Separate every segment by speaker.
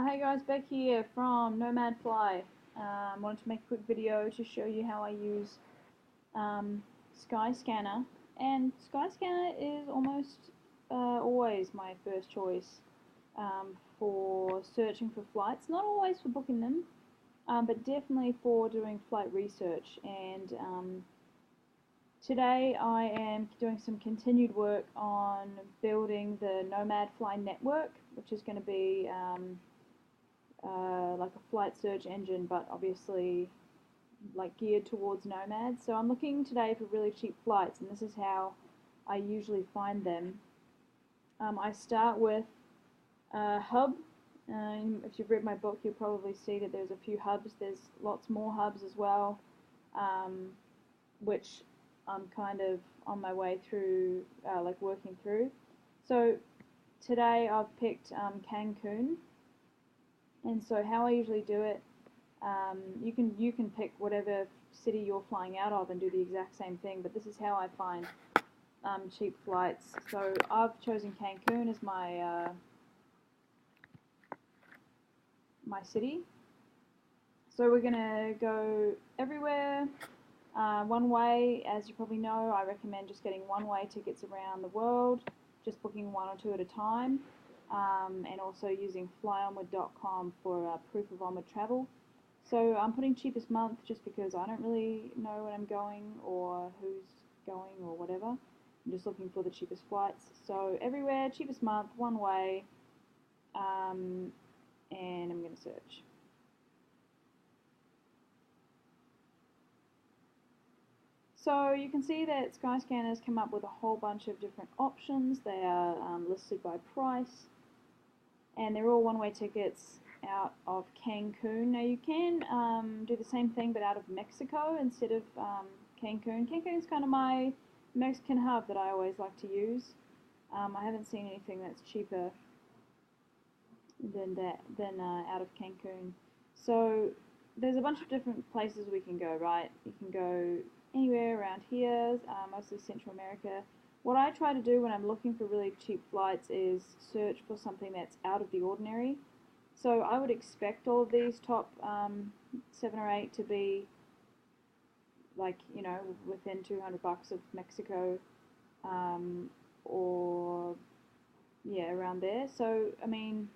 Speaker 1: Hey guys, Beck here from NomadFly. Wanted to make a quick video to show you how I use Skyscanner. And Skyscanner is almost always my first choice for searching for flights. Not always for booking them, but definitely for doing flight research. And today I am doing some continued work on building the NomadFly network, which is going to be like a flight search engine, but obviously like geared towards nomads. So I'm looking today for really cheap flights, and this is how I usually find them. I start with a hub. If you've read my book, you'll probably see that there's a few hubs. There's lots more hubs as well, which I'm kind of on my way through, like working through. So today I've picked Cancun. And so how I usually do it, you can pick whatever city you're flying out of and do the exact same thing, but this is how I find cheap flights. So I've chosen Cancun as my my city. So we're gonna go everywhere one way. As you probably know, I recommend just getting one-way tickets around the world, just booking one or two at a time. And also using flyonward.com for proof of onward travel. So I'm putting cheapest month just because I don't really know when I'm going or who's going or whatever. I'm just looking for the cheapest flights. So everywhere, cheapest month, one way, and I'm going to search. So you can see that Skyscanner's come up with a whole bunch of different options. They are listed by price, and they're all one-way tickets out of Cancun. Now you can do the same thing but out of Mexico instead of Cancun. Cancun's kind of my Mexican hub that I always like to use. I haven't seen anything that's cheaper than out of Cancun. So there's a bunch of different places we can go, right? You can go anywhere around here, mostly Central America. What I try to do when I'm looking for really cheap flights is search for something that's out of the ordinary. So I would expect all of these top 7 or 8 to be like, you know, within $200 of Mexico, or yeah, around there. So I mean,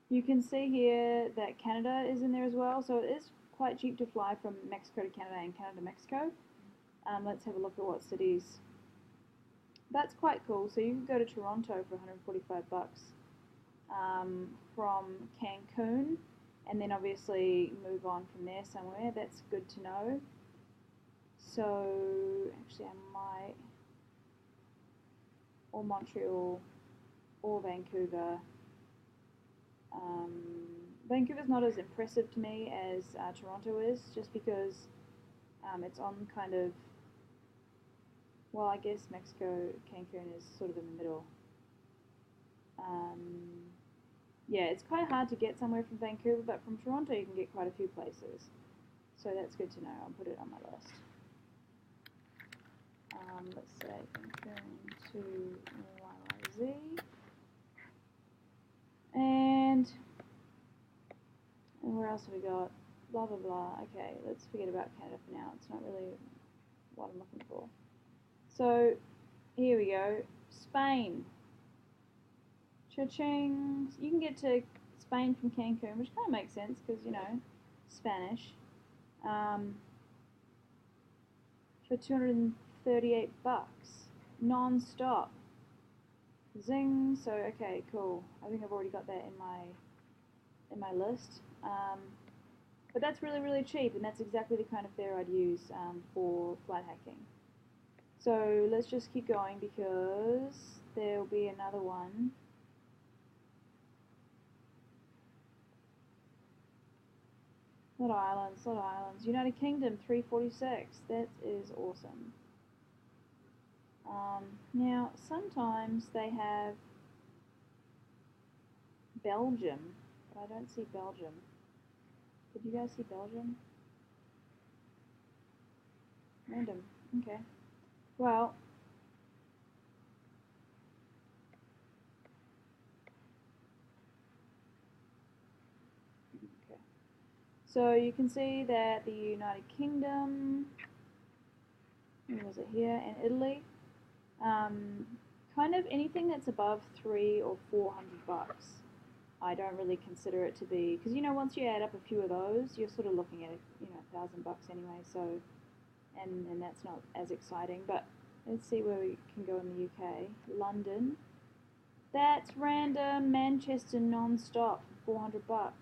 Speaker 1: you can see here that Canada is in there as well. So it is quite cheap to fly from Mexico to Canada and Canada to Mexico. Let's have a look at what cities. That's quite cool. So you can go to Toronto for $145 from Cancun, and then obviously move on from there somewhere. That's good to know. So actually I might, or Montreal, or Vancouver. Vancouver's not as impressive to me as Toronto is, just because it's on kind of, well, I guess Mexico, Cancun is sort of in the middle. Yeah, it's quite hard to get somewhere from Vancouver, but from Toronto you can get quite a few places. So that's good to know. I'll put it on my list. Let's say Cancun to YYZ. And where else have we got? Blah, blah, blah. Okay, let's forget about Canada for now. It's not really what I'm looking for. So here we go. Spain. Cha-ching. You can get to Spain from Cancun, which kind of makes sense because, you know, Spanish. For $238 non-stop. Zing. So okay, cool. I think I've already got that in my list. But that's really, really cheap, and that's exactly the kind of fare I'd use for flight hacking. So let's just keep going because there'll be another one. Lot of islands. United Kingdom, $346. That is awesome. Now, sometimes they have Belgium, but I don't see Belgium. Did you guys see Belgium? Random. Okay. Well, Okay. So you can see that the United Kingdom, where was it here, and Italy, kind of anything that's above $300 or $400, I don't really consider it to be, because once you add up a few of those, you're sort of looking at $1,000 anyway. So, and that's not as exciting. But let's see where we can go in the UK. London. That's random. Manchester non-stop for $400.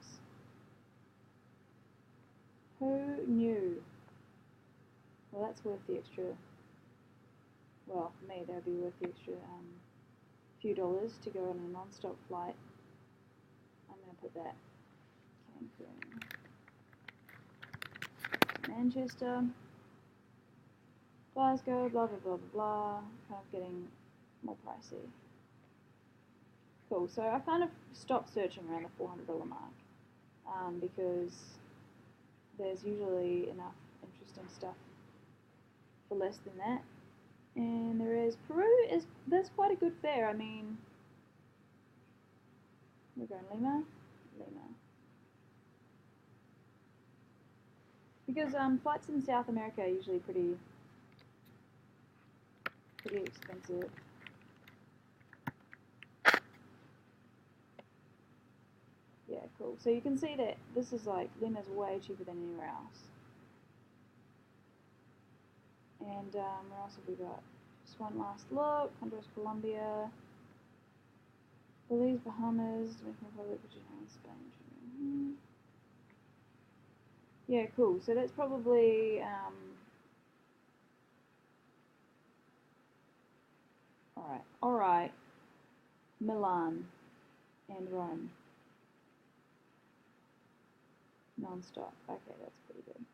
Speaker 1: Who knew? Well, that's worth the extra. Well, for me, that would be worth the extra few dollars to go on a non-stop flight. I'm going to put that Cancun, Manchester, Glasgow, blah blah blah blah blah. Kind of getting more pricey. Cool. So I kind of stopped searching around the $400 mark because there's usually enough interesting stuff for less than that. And there is Peru that's quite a good fare. I mean, we're going Lima. Because flights in South America are usually pretty expensive. Yeah, cool. So you can see that this is like Lima's way cheaper than anywhere else. And where else have we got? Just one last look. Honduras, Colombia, Belize, Bahamas, Dominican Republic, Virginia, Spain. Yeah, cool. So that's probably all right. Milan and Rome, non-stop. Okay, that's pretty good.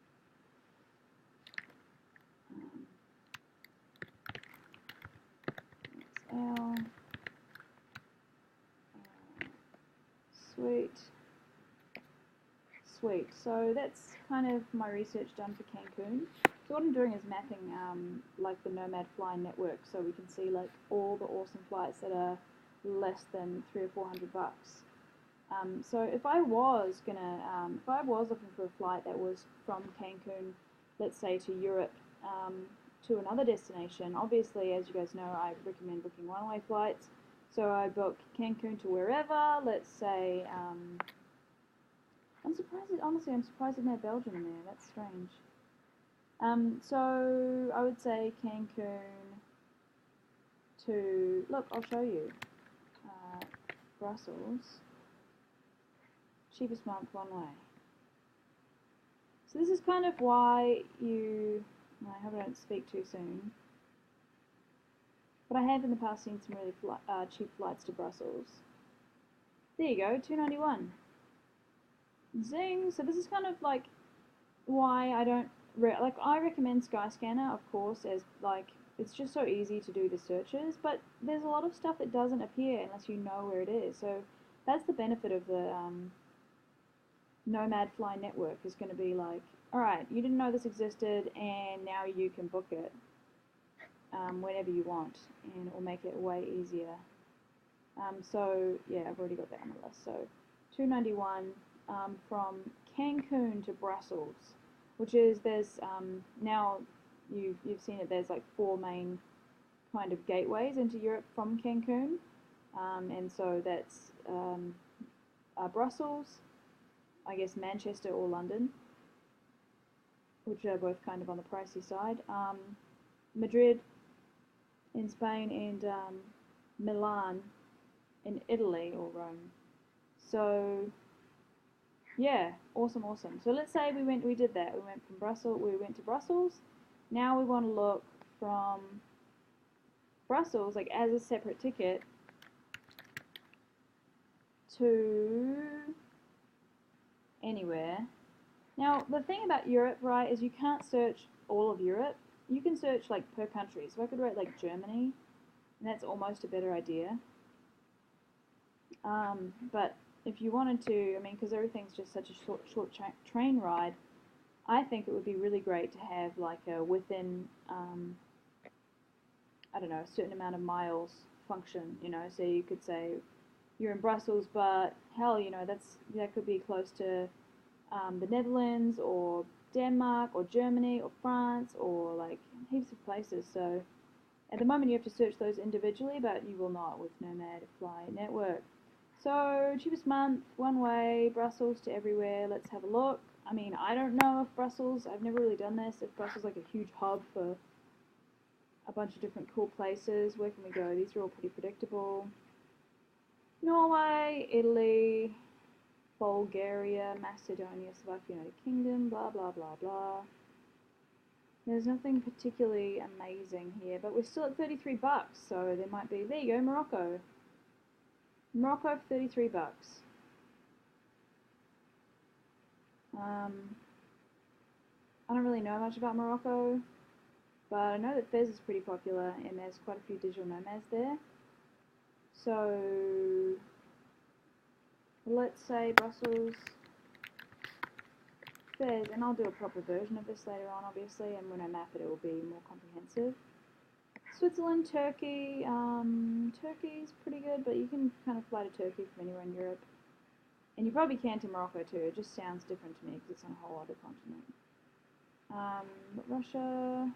Speaker 1: That's L. Sweet. So that's kind of my research done for Cancun. So what I'm doing is mapping like the NomadFly network, so we can see like all the awesome flights that are less than $300 or $400. So if I was looking for a flight that was from Cancun, let's say to Europe, to another destination, obviously, as you guys know, I recommend booking one-way flights. So I book Cancun to wherever, let's say, I'm surprised there's no Belgium in there, that's strange. So I would say Cancun to, look, I'll show you, Brussels, cheapest month one way. So this is kind of why I hope I don't speak too soon, but I have in the past seen some really cheap flights to Brussels. There you go, $291. Zing! So this is kind of like why I don't I recommend Skyscanner, of course, as like it's just so easy to do the searches, but there's a lot of stuff that doesn't appear unless you know where it is. So that's the benefit of the NomadFly network, is going to be like, alright, you didn't know this existed and now you can book it whenever you want, and it will make it way easier. So yeah, I've already got that on the list. So $291 from Cancun to Brussels, which is there's now you've seen it. There's like 4 main kind of gateways into Europe from Cancun, and so that's Brussels, I guess Manchester or London, which are both kind of on the pricey side. Madrid in Spain and Milan in Italy or Rome. So yeah, awesome. So let's say we did that. We went to Brussels. Now we want to look from Brussels, like as a separate ticket, to anywhere. Now the thing about Europe, right, is you can't search all of Europe. You can search like per country. So I could write like Germany, and that's almost a better idea. But if you wanted to, I mean, because everything's just such a short train ride, I think it would be really great to have like a within, I don't know, a certain amount of miles function, so you could say you're in Brussels, but hell, that could be close to the Netherlands or Denmark or Germany or France or like heaps of places. So at the moment you have to search those individually, but you will not with NomadFly Network. So cheapest month, one way, Brussels to everywhere. Let's have a look. I mean, I don't know if Brussels, I've never really done this, if Brussels is like a huge hub for a bunch of different cool places. Where can we go? These are all pretty predictable. Norway, Italy, Bulgaria, Macedonia, Slovakia, United Kingdom, blah, blah, blah, blah. There's nothing particularly amazing here, but we're still at 33 bucks, so there might be, there you go, Morocco. Morocco for 33 bucks. I don't really know much about Morocco, but I know that Fez is pretty popular and there's quite a few digital nomads there. So let's say Brussels, Fez, and I'll do a proper version of this later on obviously, and when I map it it will be more comprehensive. Switzerland, Turkey, Turkey's pretty good, but you can kind of fly to Turkey from anywhere in Europe. And you probably can to Morocco too, it just sounds different to me because it's on a whole other continent. But Russia,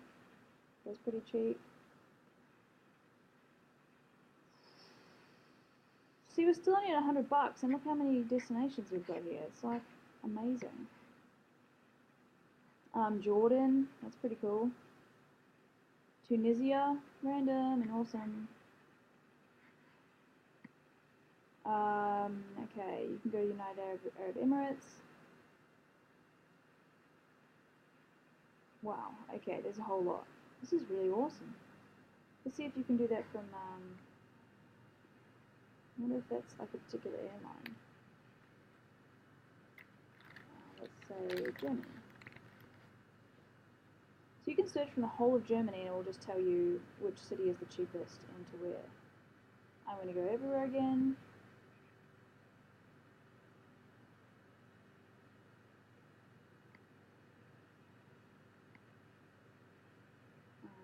Speaker 1: that's pretty cheap. See, we're still only at 100 bucks, and look how many destinations we've got here. It's like amazing. Jordan, that's pretty cool. Tunisia, random and awesome. Okay, you can go to United Arab Emirates. Wow, okay, there's a whole lot. This is really awesome. Let's see if you can do that from, I wonder if that's like a particular airline. Let's say Germany. So you can search from the whole of Germany and it will just tell you which city is the cheapest and to where. I'm going to go everywhere again.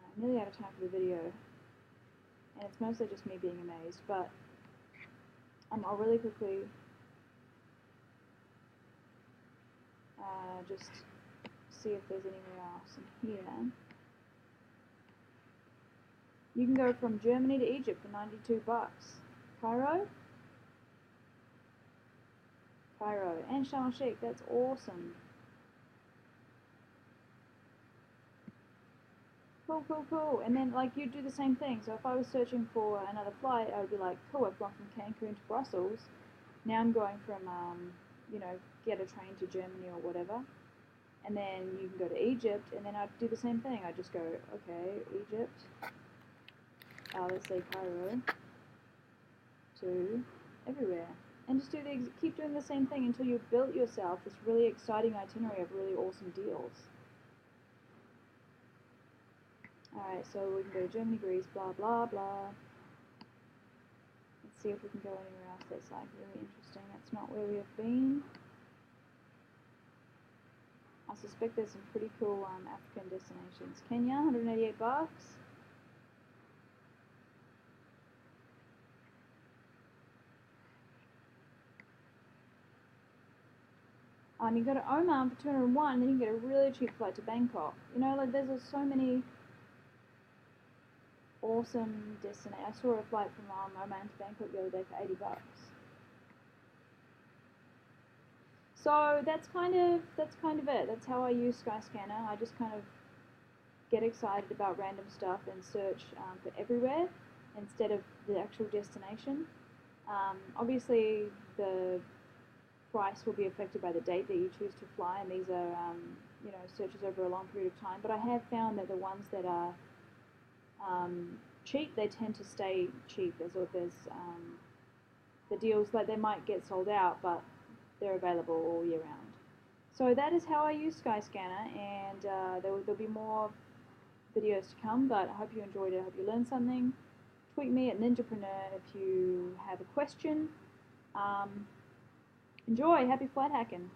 Speaker 1: I'm nearly out of time for the video, and it's mostly just me being amazed, but I'll really quickly just see if there's anywhere else in here. You can go from Germany to Egypt for 92 bucks. Cairo, and Sharm el-Sheikh, that's awesome. Cool, cool, cool. And then like you do the same thing. So if I was searching for another flight, I would be like, cool, I've gone from Cancun to Brussels. Now I'm going from, you know, get a train to Germany or whatever. And then you can go to Egypt, and then I'd do the same thing. I'd just go, okay, Egypt, let's say Cairo, to everywhere. And just keep doing the same thing until you've built yourself this really exciting itinerary of really awesome deals. Alright, so we can go to Germany, Greece, blah, blah, blah. Let's see if we can go anywhere else that's like really interesting. That's not where we have been. I suspect there's some pretty cool African destinations. Kenya, 188 bucks. You go to Oman for 201, and then you can get a really cheap flight to Bangkok. You know, like there's so many awesome destinations. I saw a flight from Oman to Bangkok the other day for 80 bucks. So that's kind of it. That's how I use Skyscanner. I just kind of get excited about random stuff and search for everywhere instead of the actual destination. Obviously, the price will be affected by the date that you choose to fly, and these are you know, searches over a long period of time. But I have found that the ones that are cheap, they tend to stay cheap. There's the deals, like they might get sold out, but they're available all year round. So that is how I use Skyscanner, and there'll be more videos to come, but I hope you enjoyed it. I hope you learned something. Tweet me at Ninjapreneur if you have a question. Enjoy. Happy flight hacking.